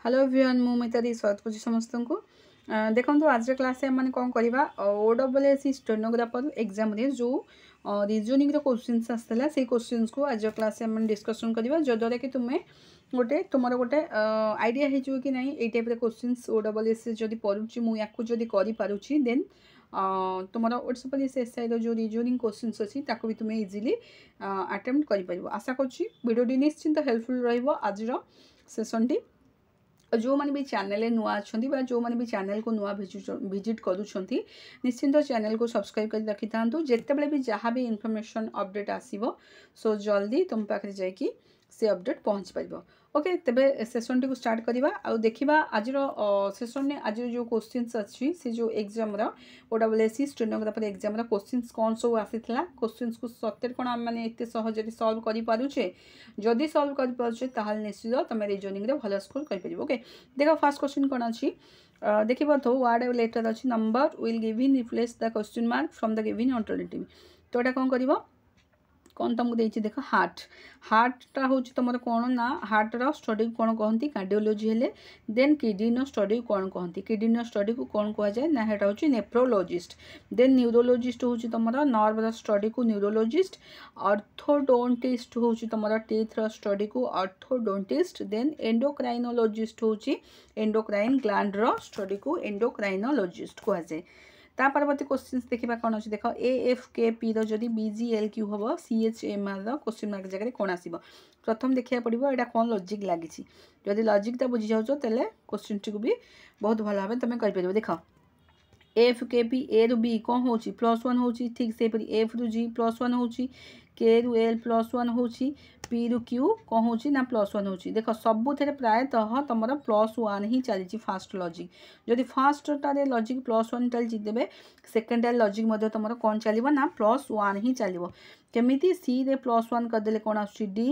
Hello everyone मु मिताली स्वागत कर समस्त को देखो आज क्लास आम कौन करवा ओडब्ल्यूएससी स्टेनोग्राफर एग्जाम रे जो रिजनिंग क्वेश्चंस आसाला से क्वेश्चंस को आज क्लास आम डिस्कसन करवा जद्वारा कि तुम्हें गोटे तुमर गोटे आइडिया हो कि नहीं ये टाइप क्वेश्चंस ओडब्ल्यूएससी जदि पढ़ुची मुझे जदि करूँ देन तुम व्हाट्सएप पुलिस एसआई जो रिजनिंग क्वेश्चंस अच्छी भी तुम्हें इजिली अटेम्प्ट कर आशा करुँची वीडियो निश्चिंत हेल्पफुल रज सेसन टी जो मैंने भी चैनल नुआ अच्छा जो मैंने भी चैनल को नुआ विजिट करुँच निश्चिंत चैनल को सब्सक्राइब कर रखी था जिते बड़े भी जहाँ भी इनफॉरमेशन अपडेट आसो सो जल्दी तुम पाखे जाकि से अपडेट पहुँच पार ओके तेबे सेशन टी को स्टार्ट करवा आ देखा आज सेशन में आज जो क्वेश्चंस अच्छी से जो एग्जाम ओडब्ल्यूएससी स्टेनोग्राफर एग्जाम क्वेश्चंस कौन सब आसीथिला क्वेश्चंस को सत्य कौन आम मैंने एत सहज सल्व करें जदि सल्व कर निश्चित तुम रिजनिंग रे भल स्कोर कर ओके देखो फास्ट क्वेश्चन कौन अच्छी देखिए तो वर्ड लेटर अच्छी number will given replace the question mark from the given alternative तो यहाँ कौन कर कौन तुमको देख देख हार्ट हार्टा हूँ तुम कौन ना हार्टर स्टडी कौन कहती कार्डियोलोजी हेले देन किडनी स्टडी कौन कहती किडनी स्टडी को कौन कहुए ना हेटा हूँ नेफ्रोलोजिस्ट देन न्यूरोलोजिस्ट हूँ तुम नर्वर स्टडी को न्यूरोलोजिस्ट ऑर्थोडोंटिस्ट हूँ तुम टीथर स्टडी को ऑर्थोडोंटिस्ट देन एंडोक्राइनोलोजिस्ट हूँ एंडोक्राइन ग्लैंडर स्टडी को एंडोक्राइनोलोजिस्ट कहुए ता परवर्ती क्वेश्चन देखा कौन अच्छे देख AFKP रदि BGLQ हम CHMR क्वेश्चन मार्क जगह कौन आसो प्रथम देखा पड़ो यहाँ कौन लॉजिक लगी जदि लॉजिकटा बुझी जाऊँ तेल क्वेश्चन टी को भी बहुत भल भाव तुम कर देख AFKP A रु B कौन हो +1 हो ठीक से F रु G +1 हो K रु L +1 हो P रु Q कौन हो ना +1 हो देख सबुथ प्रायतः तुम +1 ही चली फास्ट लॉजिक जदि फास्टारे लॉजिक +1 चलती तेरे सेकेंड लॉजिक तुम कौन चलो ना +1 ही चलो केमी C रे +1 करदे कौन आस D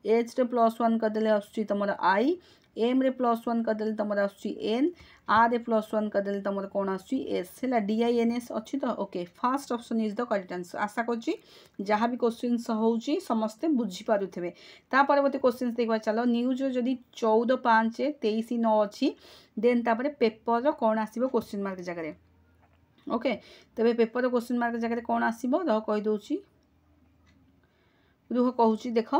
H रे +1 करदे आस तुम I M रे +1 करदे तुम आस N R रे +1 करदे तुम कौन आस है DINS अच्छी तो okay first option is the correct answer आशा करुँची जहाँ भी क्वेश्चन होची समस्ते बुझीपारे ता परवर्ती क्वेश्चन देखा चलो न्यूज जदि 14/5/23/9 अच्छी देन तापर पेपर कौन आसो क्वेश्चन मार्क जगह ओके तेरे पेपर क्वेश्चन मार्क जगह कौन आसो रह कहीदे रुह कहूँ देख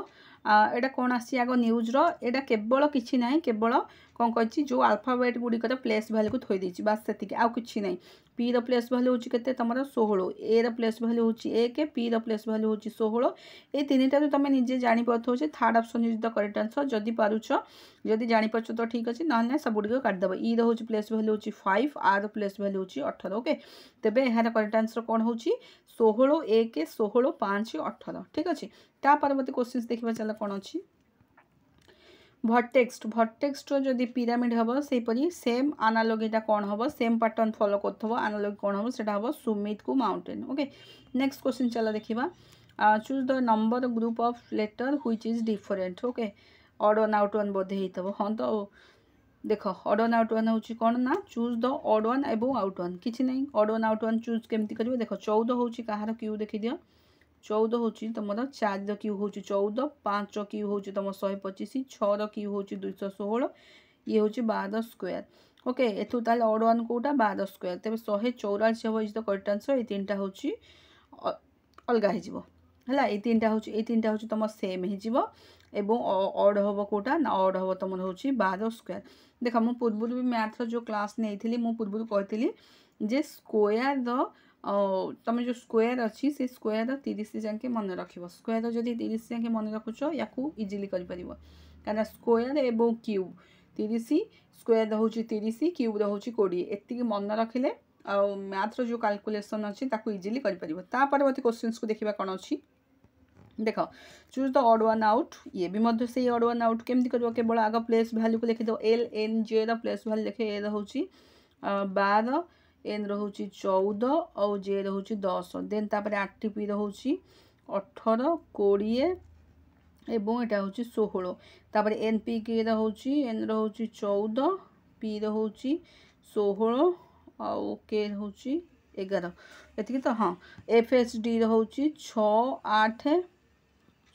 एटा कौन आसी आग न्यूज रा केवल किसी ना केवल कौन कर जो आल्फाबेट गुड़िकर प्लेस भैल्यू को थोड़ी बास से आउ कि ना पी प्लेस भैल्यू हूँ के तुम 16 ए प्लेस भैल्यू हूँ 1 पी प्लेस भैल्यू हूँ 16 ये तीन टाइम तुम निजे जापर third option is the correct answer जदि पारुछ जदि जापर तो ठीक अच्छे ना सब गुड़ काटिदेव ई रोज प्लेस भैल्यू हूँ 5 आर प्लेस भैल्यू हूँ 18 ओके तेरे यार करेक्ट आंसर कौन हो 16 1 16 5 18 ठीक अच्छे ता परवर्ती क्वेश्चन देखा चल कौन अच्छी भर्टेक्स्ट जदि पिरामिड हम सेपरी सेम आनालोगीटा कौन हम सेम पैटर्न फॉलो कर आनालोगी कौन हम से हम सुमित को माउंटेन ओके नेक्स्ट क्वेश्चन चल देखा choose the number group of letter which is different okay odd one out one बोधे हो हाँ तो देख ऑड वन आउट वन हूँ कौन ना चूज द ऑड वन एबो आउट वन किसी ना odd one out one choose केमती कर देख 14 हूँ कहार क्यू देखी दियो 14 हूँ तुम 4 क्यू हूँ 14 5 क्यू हूँ तुम 125 6 क्यू हूँ 216 ये हूँ 12 स्क्वायर ओके एथु ताल ऑड वन कोटा 12 स्क्वायर तेज 184 हम इज द करेक्ट आंसर ये तीन हूँ अलग है ये तीन हूँ तुम सेम हो ऑड हम कोटा ना ऑड हम तुम हूँ 12 स्क्वायर देख मुझे पूर्व भी मैथ्र जो क्लास नहीं मुझे पूर्व कही जे स्क्वायर तुम जो स्क्वायर अच्छी से स्क्वायर 30 जाके मन रख स्क्वायर जदि 30 जाके मन रखुच या इजिली कर कहीं स्क्वायर एवं क्यूब 30 स्क्वायर हूँ 30 क्यूब हूँ 20 एति मन रखिले मैथ्र जो कैलकुलेशन अच्छी इजिली कर परवर्ती क्वेश्चन को देखा कौन अच्छी देख choose the odd one out ये भी से ऑड वन आउट केमती कर केवल आग प्लेस भैल्यू को लिखिद LNJ प्लेस भैल्यू लिखे ए हूँ 12 एन रोचे 14 और जे रोचे 10 देन तापर RTP रोचे 18 20 एवं यहाँ हूँ 16 तापर NPK रोचे एन रोचे 14 P रोचे 16 आउ K रोचे 11 ये तो हाँ FSD रोचे 6 8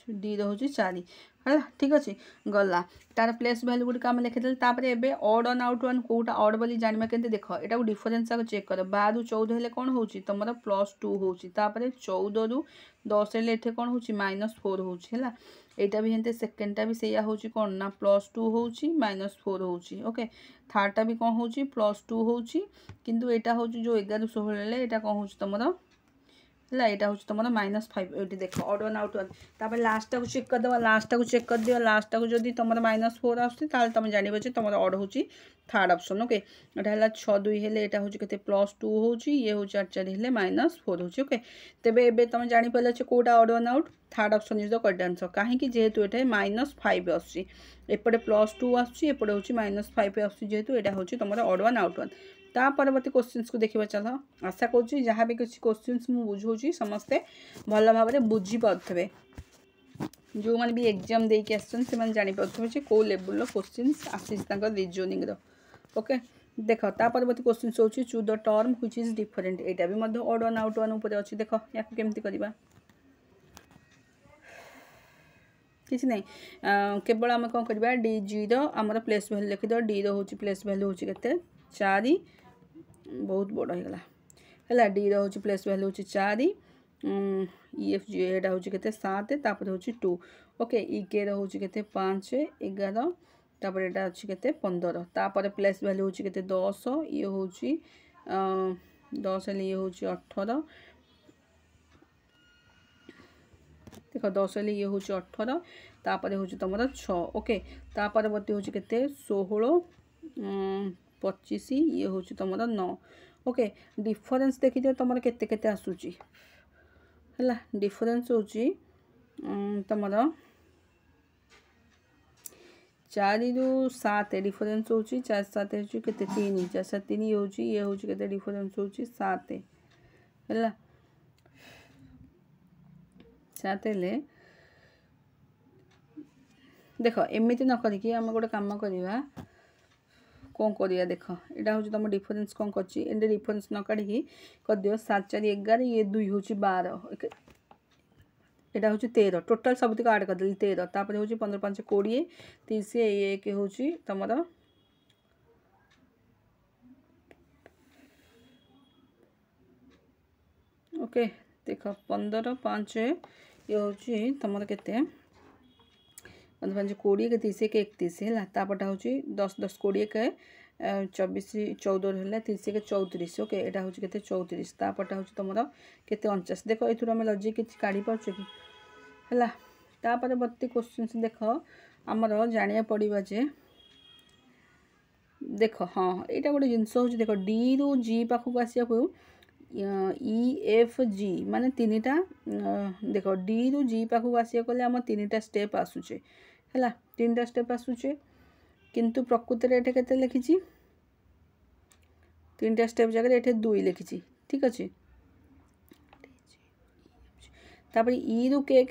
D रोचे 4 है ठीक अच्छे गला तार प्लेस भैल्यू गुड़िक आम लिखिदे तापर एबे ऑड वन आउट वन कोटा ऑड बोली जानिबा केमती देख एटा डिफरेंस आगे चेक कर 12 ରୁ 14 हेले कौन होची तुमर +2 होची तापर 14 ରୁ 10 हेले एठे कौन होची -4 होची हैला एटा भी हेंते सेकंडटा भी सेया होची कौन ना +2 होची -4 होची ओके थर्डटा भी कौन होची +2 होची किंतु एटा होची जो 11 16 हेले एटा कौन होची तुमर है यहाँ हूँ तुम -5 ये देख ऑड वन आउट वन तापर लास्ट को चेक करदे लास्ट को चेक कर दियो लास्ट को जब तुम -4 आसो तुम जान तुम ऑड हूँ थर्ड ऑप्शन ओके यहाँ है 6 2 हेले यहाँ हूँ के +2 होची ये हूँ 4 4 हेले -4 होची ओके तेबे एबे तुम जानी पारे कोटा odd one out third option is the correct answer कहीं जेहेतु ये -5 आसपटे +2 आसपटे हूँ -5 आसतु यहाँ हूँ तुम ऑड वन आउट वन ता परवर्ती क्वेश्चंस को देखा चल आशा करुँच जहाँ भी किसी क्वेश्चंस मुझे बुझाऊँ समस्ते भल भाव में बुझी पारे जो मैंने भी एग्जाम देके आसने जापारे कौ लेवल क्वेश्चंस आसी रिजनिंग ओके देख ता परवर्ती क्वेश्चंस हूँ चू the term which is different यहाँ भी ऑड वन आउट वन उपर अच्छी देख या केमती करवा किसी ना केवल आम कौन करवा डी जी रमर प्लेस भैल्यू लिखिद डी रोच प्लेस भैल्यू हूँ के 4 बहुत बड़ होगा है डी रोच प्लेस भैल्यू हूँ 4 EF G एटा हूँ के 7 तापर हूँ 2 ओके इ के हूँ के 5 11 तापर एटा अच्छी के 15 तापर प्लेस भैल्यू हूँ के 10 ये हूँ 10 ये हूँ 18 देख 10 ये हूँ 18 तापर हूँ तुम 6 ओके तापरवर्ती हूँ के 16 25 ये हूँ तुम 9 ओके डिफरेंस देखी दियो तुम केते आसूची है डिफरेंस हूँ तुम 4 ରୁ 7 डिफरेंस हूँ 4 7 हूँ के 3 4 7 3 ये हूँ के डिफरेंस हूँ 7 है 7 हेले देख एमती न करिकी आम गोटे काम करवा कौन करिया देख यहाँ हूँ तुम डिफरेंस कौन कर डिफरेंस न काढ़ी कर दियो 7 4 11 ये 2 हूँ 12 यहाँ हूँ 13 टोटाल सबुतक आड करदेली 13 तापर हूँ 15 5 20 30 1 हूँ तुम ओके देख 15 5 ये हूँ तुम के 15 5 20 के 30 के 31 है तापटा हूँ 10 10 20 के 24 14 है 30 के 34 ओके यहाँ हूँ के 34 तापटा हूँ तुम के 49 देख ये आम लजिक किसी काढ़ी पार्छ कि है तापरवर्ती क्वेश्चन देख आमर जाना पड़ा जे देख हाँ यहाँ गोटे जिनस हूँ देख डी रू जी पाखक आसवाक EF G माने 3टा देख डी रू जी पाखक आसवाक आम 3टा स्टेप आसूचे है 3टा स्टेप आसूचे किंतु प्रकृति में ये के लिखी 3टा स्टेप जगह ये 2 लिखी ठीक अच्छे तापर ई रू के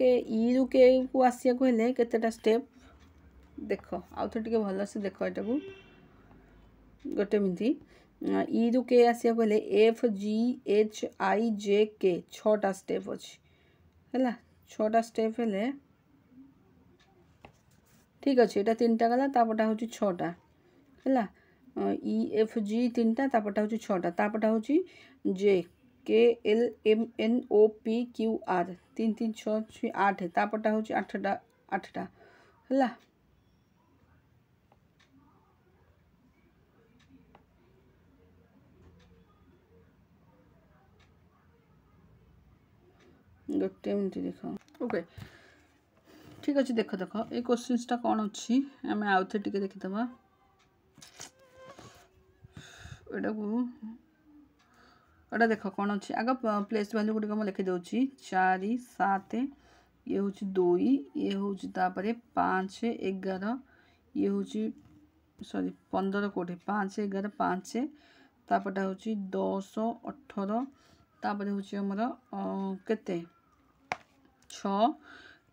को आसिया को हेले केतेटा स्टेप देख आउ थे टिके भल से देख एटा को गोटे मिनट ई रू के आसिया को हेले FGHIJK 6टा स्टेप अच्छी है 6टा स्टेप हेले ठीक अच्छे यहाँ 3टा गला तापटा हूँ 6टा है EFG 3टा तापटा हूँ 6टा तापटा हूँ JKLMNOPQR 3 3 6 8 तापटा हूँ 8टा है गोटे मिनट देख ओके ठीक अच्छे देख देख ये क्वेश्चनटा कौन अच्छी आम आउ थे टिके देखीदबा एटा को एटा देख कौन अच्छी आग प्लेस भैल्यू गुड़िक मुझे लिखिदे 4 7 ये हूँ 2 ये हूँ 5 11 ये हूँ सॉरी 15 कोटे 5 11 5 तापटा हूँ 10 18 तापर हूँ आमर केते 6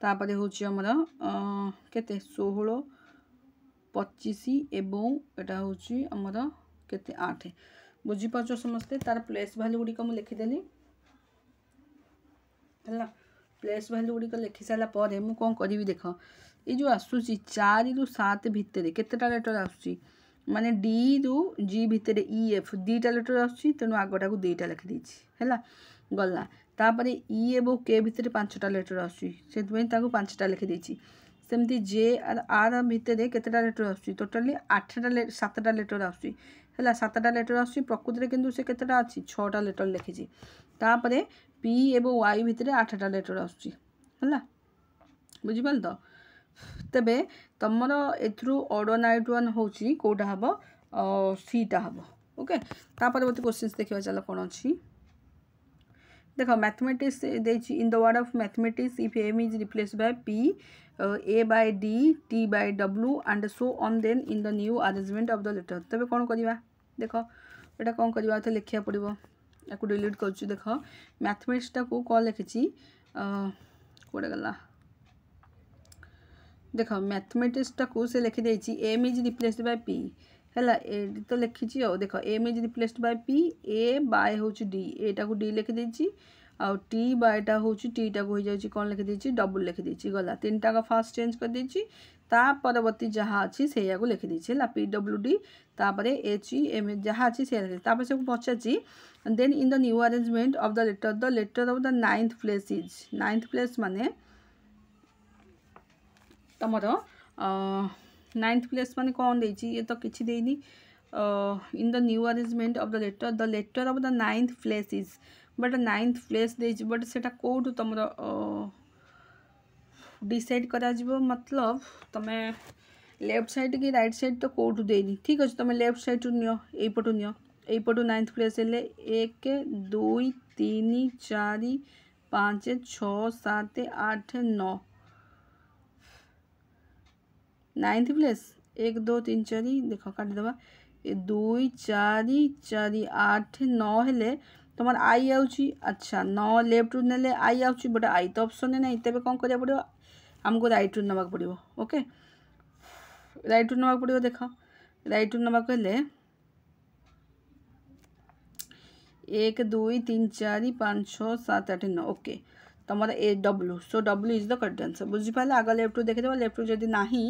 तापर हूँ आमर केते 16 25 एवं एटा हूँ आमर केते 8 बुझीपार समस्ते तार प्लेस भैल्यू गुड़िक मुझे लिखिदेली है प्लेस भैल्यू गुड़िक लिखि सारा मुझे कौन करी देख ये जो आसूची 4 रु 7 भितर केतेटा लेटर आसूची माने डी रु जी भितर ई एफ दीटा लेटर आसूची तेणु आगटा को दुईटा लिखि देछि हैला गला तापर ई एवं के भितर 5टा लेटर आसूची सेतबे ताको 5टा लिखि देछि सेमती जे आर भितर केतेटा लेटर आसूची टोटली 7टा लेटर आसूची हैला 7टा लेटर आसूची प्रकृति रे किंतु से केतेटा अछि 6टा लेटर लिखिछि तापर पी एवं वाई भितर 8टा लेटर आसूची हैला बुझि पाल तो तेबे तमरो एथरू ऑड नाइट वन होची कोटा हबो सीटा हबो ओके तापर बती क्वेश्चंस देखिबा चलो कोन अछि देखो मैथमेटिक्स देछि in the word of mathematics if m is replaced by p a by d t by w and so on then in the new arrangement of the letter तबे कोन करिवा देखो एटा कोन करिवा त लिखिया पड़िबो याकू डिलीट करछु देखो मैथमेटिक्स टा को कोन लिखिछि कोडा गला देखो मैथमेटिक्स टा को से लिखि देछि m is replaced by p हैला ए तो लिखिछि ओ देखो m is replaced by p a by होछि d एटा को d लिखि देछि आ t by टा होछि t टा को हो जाछि कोन लिखि देछि डबल लिखि देछि गला तीनटा का फास्ट चेंज कर देछि ता परवर्ती जहा अछि सेया को लिखि देछि ला pwd तापरे h m जहा अछि सेया लिखि तापर से पछाछि then in the new arrangement of the letter of the 9th place is 9th place माने तमरो 9th प्लेस माने कौन देछि ये तो किछि देइनी in the new arrangement of the letter of the 9th place is but 9th place देछि बट सेटा कोड तमरो डिसाइड करा जिवो मतलब तमे लेफ्ट साइड की राइट साइड तो कोड देनी ठीक अछि तमे लेफ्ट साइड नियो एई पटु 9th प्लेस ले 1 2 3 4 5 6 7 8 9 9th प्लेस 1 2 3 4 देखो काट देबा 2 4 4 8 9 हेले तमर आई आउची अच्छा 9 लेफ्ट रु नेले आई आउची बट आई तो ऑप्शन नै तबे कोन करिया पड़ियो हमको राइट रु नबाक पड़ियो ओके राइट रु नबाक पड़ियो देखो राइट रु नबाक हेले 1 2 3 4 5 6 7 8 9 ओके तमरा ए W so W is the correct answer बुझि पाले आगे लेफ्ट रु देखि देबो लेफ्ट रु जदी नाही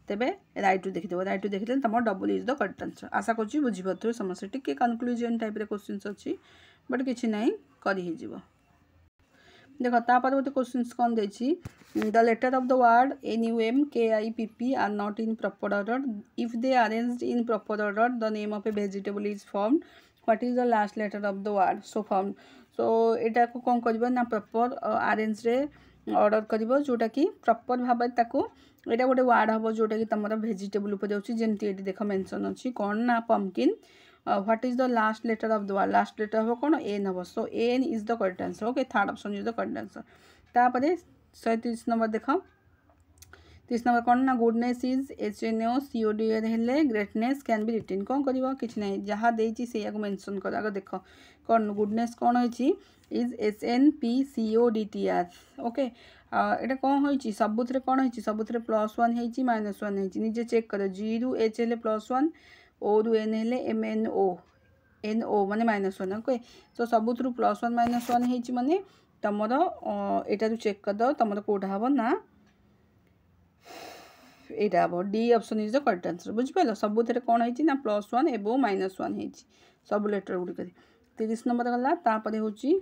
तबे राइट रु देखि देबो राइट रु देखि देन तमरा W is the correct answer आशा करछि बुझि पथु समस्या टिके कंक्लूजन टाइप रे क्वेश्चंस अछि बट किछि नाही करि हि जिवो देखो ता परवर्ती क्वेश्चंस कोन देछि the letter of the word num kipp are not in proper order if they arranged in proper order the name of a vegetable is formed what is the last letter of the word so formed so एटा को कोन करबो ना proper arrange रे order करबो जोटा कि proper भाबे ताको एटा गोटे वर्ड हबो जोटा कि तमरा वेजिटेबल ऊपर जाउची जेमति एटी देखो मेंशन अछि कोन ना pumpkin what is the last letter of the word last letter हबो कोन एन हबो so N is the correct answer okay third option is the correct answer तापरे 130 नंबर देखो 30 नंबर कोन ना गुडनेस इज HNO CODR हेले greatness can be written कोन करबो किछ नै जहा देछि सेया को मेंशन कर आगे देखो कोन गुडनेस कोन होइछि इज SNPCODTR ओके एटा कोन होइछि सबुथरे कोन होइछि सबुथरे +1 हेइछि -1 हेइछि निजे चेक करो G रु H हेले +1 O रु N हेले MNO NO माने -1 ओके सो सबुथरु +1 -1 हेइछि माने तमरो एटा रु चेक कर दो तमरो कोटा हबो ना एटा हबो D option is the correct answer बुझ पालो सबुथरे कोन हेइछि ना +1 एबो -1 हेइछि सब लेटर गुडी करी 30 नंबर गला तापरे होची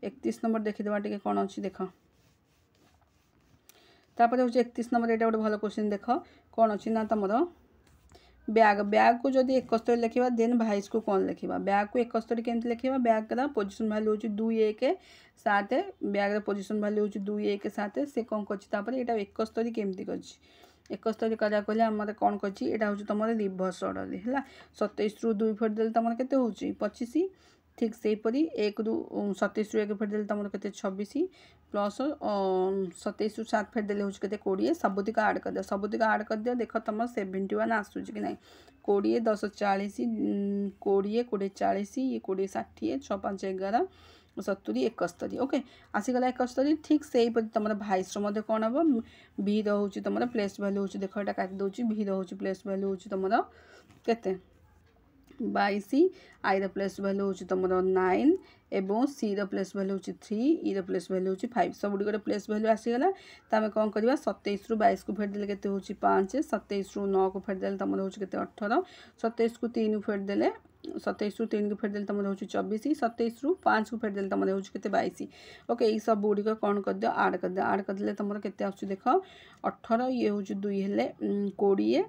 31 नंबर देखि देबा टिके कोन अछि देखो तापरे होची 31 नंबर एटा गोटे भलो क्वेश्चन देखो कोन अछि ना तमरो बैग को जदि 71 लिखिबा देन भाइस को कोन लिखिबा बैग को 71 केमति लिखिबा बैग का पोजीशन वैल्यू होची 2 1 7 बैग रे पोजीशन वैल्यू होची 2 1 7 से कोन करछि तापर एटा 71 केमति करछि 71 करा कहले हमर कोन करछि एटा होची तमरे रिवर्स ऑर्डर हला 27 रु 2 फेर देल तमरे केते होची 25 ठीक से परी 1 रु 27 रु 1 फेर देल तमरे केते 26 प्लस 27 रु 7 फेर देले होची केते 20 सबुतिक ऐड कर दे सबुतिक ऐड कर दे देखो तम 71 आसुची कि नै 20 10 40 20 20 40 ये 20 60 6 5 11 70 71 ओके आसी गला 71 ठीक सेही परि तमरा भाइस रो मध्ये कोन हबो बी रो होची तमरा प्लेस वैल्यू होची देखो एटा काट दोची बी रो होची प्लेस वैल्यू होची तमरा केते 22 आई रो प्लेस वैल्यू होची तमर 9 एवं सी रो प्लेस वैल्यू होची 3 ई रो प्लेस वैल्यू होची 5 सब गुडी प्लेस वैल्यू आसी गला त हम कोन करबा 27 रु 22 को फेर देले केते होची 5 27 रु 9 को फेर देले तमर होची केते 18 27 को 3 को फेर देले 27 रु 3 को फेर देले तमर होची 24 27 रु 5 को फेर देले तमर होची केते 22 ओके ई सब गुडी को कोन कर दियो ऐड कर देले तमर केते आछी देखो 18 ये होची 2 हेले 20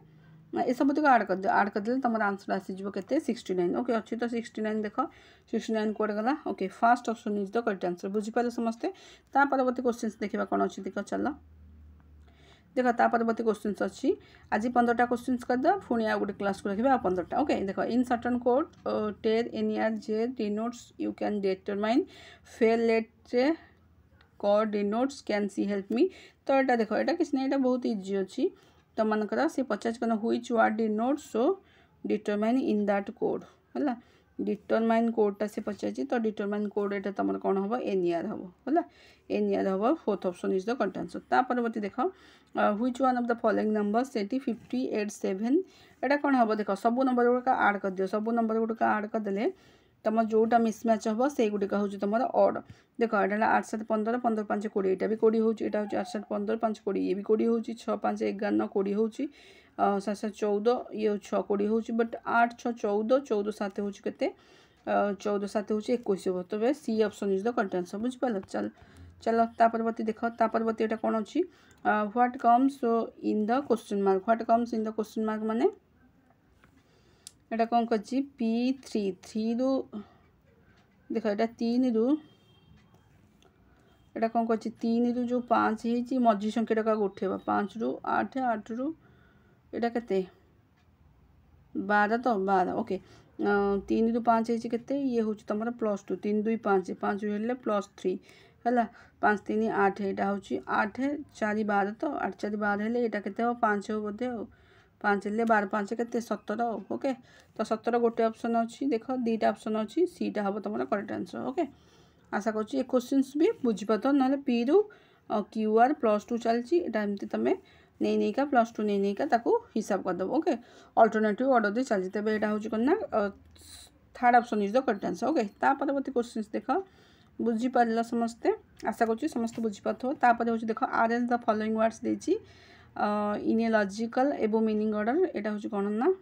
ये सब तक ऐड कर दे तुम आंसर आसीज के 69 ओके अच्छी तो 69 देख 69 कोड गला okay first option is the correct answer बुझीपारे समस्ते ता परवर्ती क्वेश्चन देखा कौन अच्छी देख चल देख ता परवर्ती क्वेश्चन अच्छी आज 15टा क्वेश्चन करदे पुणी आ गोटे क्लास को रखा 15टा ओके देख in certain code tear N E R J denotes you can determine fair let code denotes can see help me तो यहाँ देख यहाँ किसी ना बहुत इजी अच्छी तो मनकर सी पचास कन which word denote so determine in that code है डिटरमाइन कोडटा से पचार तो डिटरमाइन कोड यहाँ तुम कौन हम एनईआर हम है एनईआर हम fourth option is the correct answer ता परवर्ती देख which one of the following number से 58 यहाँ कौन हम देख सब नंबर गुड़ाक ऐड कर दियो सब नंबर गुड़ाक ऐड करदे तुम जोटा मिसमैच हम से गुड़िक हूँ तुम ऑड देख यहाँ 8 7 15 15 5 20 यहाँ भी 20 होची यहाँ हूँ 8 7 15 5 20 ये भी 20 होची 6 5 11 20 होची 7 7 14 ये 6 20 होची बट 8 6 14 14 7 होची केते 14 7 होची 21 हो तो C option is the correct answer बुझ पाल चल चलो ता परवर्ती देख ता परवर्ती एटा कोन अछि what comes in the question mark what comes in the question mark माने एटा कौन कर थ्री रु देख यहाँ 3 रु एटा कौन कर 3 रु जो 5 है मझी संख्या का उठेबा 5 रु 8 8 रु एटा केते 12 तो 12 ओके 3 रु 5 है केते ये हूँ तुम +2 3 2 5 5 हेल्ले +3 है 5 3 8 यहाँ हूँ 8 4 12 तो 8 4 12 हेल्ले यहाँ केते 5 हो बोधे 5 हेल्ले 12 5 केते 17 ओके तो 17 गोटे ऑप्शन अच्छी देख दीटा ऑप्शन अच्छी सीटा हम तुम करेक्ट आंसर ओके आशा कर क्वेश्चन भी बुझीपार ना पी रु क्यू आर +2 चलती एमती तुम नहीं नहीं का +2 नहीं नहीं का हिसाब करदेव ओके अल्टरनेटिव ऑर्डर दे चलती तेज यहाँ हूँ कौन ना third option is the correct answer okay ता परवर्ती क्वेश्चन देख बुझीपार समस्ते आशा कर समस्त बुझीपार हूँ देख अरेंज द फॉलोइंग वर्ड्स देती इन ए लॉजिकल एवं मीनिंग ऑर्डर यहाँ हूँ कौन ना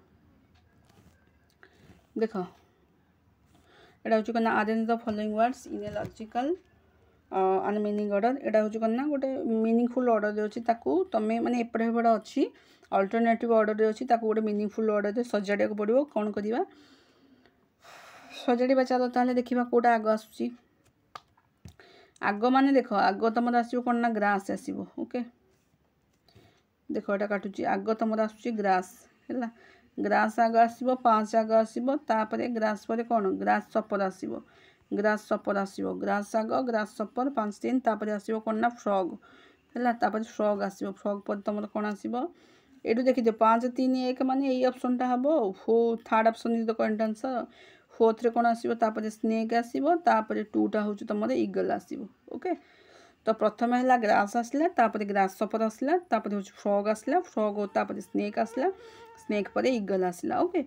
देख यहाँ हूँ कौन arrange the following words in a logical and meaning order यहाँ हूँ कौन ना गोटे मीनिंगफुल ऑर्डर अच्छी तुम्हें माने एपटे हेपटे अच्छी अल्टरनेटिव ऑर्डर अच्छी गोटे मीनिंगफुल ऑर्डर सजाड़ा पड़ो कौन करवा सजाड़ा चलो ताले देखा कौटा आग आसूँ आग माने देख आग तुम आसो कौन ना ग्रास आसो ओके देख यहाँ काटुची आग तुम आसूँ ग्रास है ग्रास आग आसो 5 आग आसो ग्रास पर कौन ग्रास सपर आसो ग्रास सपर आसो ग्रास आग ग्रास सपर 5 3 तापर आसो कौन ना फ्रग है फ्रग आसो फ्रग पर तुम कौन आसो ये देखी 5 3 1 मान यही ऑप्शनटा हम third option is the correct answer fourth रे कौन आसो स्नेक आसो 2टा हूँ तुम ईगल आसो ओके तो प्रथम है ग्रास आसला ग्रास सपर आसला हूँ फ्रग आसला फ्रग स्नेक आसला स्नेक पर ईगल आसला ओके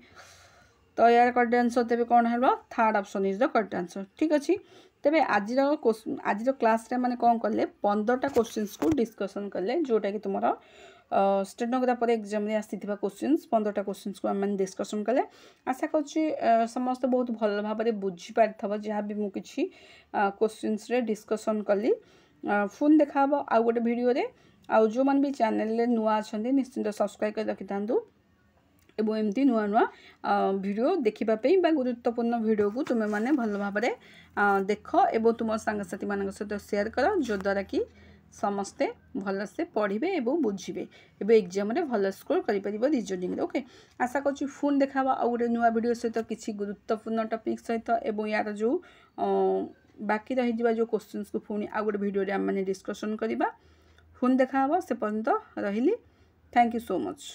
तो यार करेक्ट आंसर तेरे कौन है third option is the correct answer ठीक अच्छे तेरे आज क्लास रे माने कौन कले 15टा क्वेश्चंस को डिस्कशन कले जोटा कि तुम स्टेनोग्राफर एग्जाम रे आसीथिबा क्वेश्चंस 15टा क्वेश्चंस को हम डिस्कशन कले आशा कर समस्त बहुत भल भाव में बुझी पारथबो जहाँ भी मु किछि क्वेश्चंस रे डिस्कशन कली फोन देखा आउ गोटे वीडियो रे आउ जो मन भी चैनल रे नुआ अछंती निश्चिंत सब्सक्राइब कर रखि थांतु एवं एमती नुआ नुआ वीडियो देखिबापई बा गुरुत्वपूर्ण वीडियो को तुम मैंने भल भाव में देख एवं तुम सांगसाथी मान सहित शेयर कर जो द्वारा कि समस्ते भलसे पढ़े और बुझे एवं एग्जाम भल स्कोर कर रिजनिंग ओके आशा कर फोन देखा आ गए नुआ वीडियो सहित किसी गुरुत्वपूर्ण टॉपिक सहित एवं यार जो बाकी रही जो क्वेश्चंस को पुणी आ गए वीडियो आम डिस्कसन करवा फोन देखा से पर्यंत रही थैंक यू सो मच।